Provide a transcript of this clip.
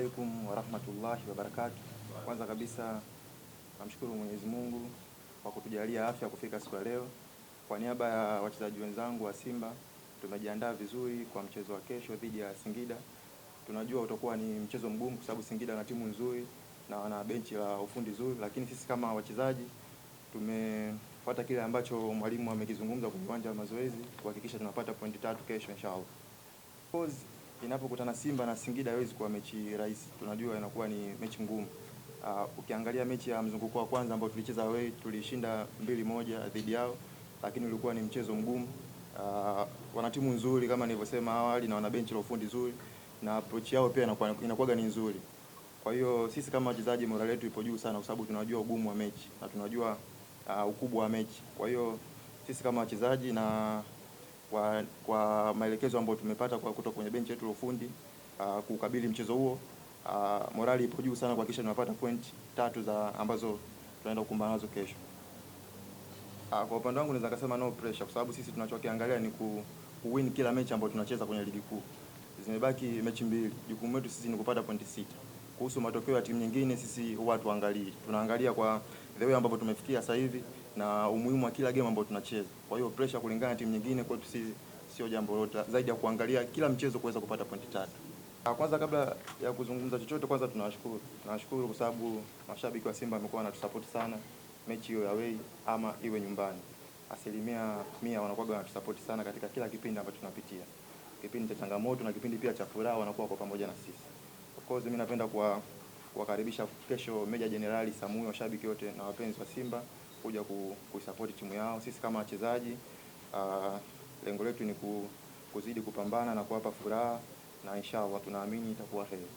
alaikum warahmatullahi wabarakatuh. Kwanza kabisa namshukuru Mwenyezi Mungu kwa kutujalia afya kufika siku ya leo. Kwa niaba ya wachezaji wenzangu wa Simba, tumejiandaa vizuri kwa mchezo wa kesho dhidi ya Singida. Tunajua utakuwa ni mchezo mgumu kwa sababu Singida na timu nzuri na wana benchi la ufundi zuri, lakini sisi kama wachezaji tumefuata kile ambacho mwalimu amekizungumza kwenye uwanja wa mazoezi kuhakikisha tunapata pointi 3 kesho inshallah. Inapokutana Simba na Singida haiwezi kuwa mechi rahisi. Tunajua inakuwa ni mechi ngumu. Ukiangalia mechi ya mzunguko wa kwanza ambao tulicheza away, tulishinda 2-1 dhidi yao, lakini ulikuwa ni mchezo mgumu. Wana timu nzuri kama nilivyosema awali na wana benchi la ufundi nzuri na approach yao pia inakuwa ni nzuri. Kwa hiyo sisi kama wachezaji morale yetu ipo juu sana kwa sababu tunajua ugumu wa mechi na tunajua ukubwa wa mechi. Kwa hiyo sisi kama wachezaji na kwa maelekezo ambayo tumepata kutoka kwenye benchi yetu la ufundi kukabili mchezo huo, morali ipo juu sana kuhakikisha tunapata point 3 za ambazo tunaenda kukumbana nazo kesho. Kwa upande wangu naweza kusema no pressure kwa sababu sisi tunachokiangalia ni kuwin kila mechi ambayo tunacheza kwenye ligi kuu. Zimebaki mechi 2. Jukumu letu sisi ni kupata pointi 6. Kuhusu matokeo ya timu nyingine sisi huwa tuangalie. Tunaangalia kwa the way ambapo tumefikia sasa hivi na umuhimu wa kila game ambayo tunacheza. Kwa hiyo pressure kulingana na timu nyingine kwetu sisi sio jambo lolote zaidi ya kuangalia kila mchezo kuweza kupata pointi 3. Kwanza kabla ya kuzungumza chochote, kwanza tunawashukuru kwa sababu mashabiki wa Simba wamekuwa wanatusupport sana, mechi hiyo ya away ama iwe nyumbani. 100% wanakuwa wanatusupport sana katika kila kipindi ambacho tunapitia. Kipindi cha changamoto na kipindi pia cha furaha wanakuwa kwa pamoja na sisi. Of course mimi napenda kuwakaribisha kesho Meja Jenerali Samuyo, washabiki wote na wapenzi wa Simba kuja kuisupport timu yao. Sisi kama wachezaji lengo letu ni kuzidi kupambana na kuwapa furaha na inshallah tunaamini itakuwa heri.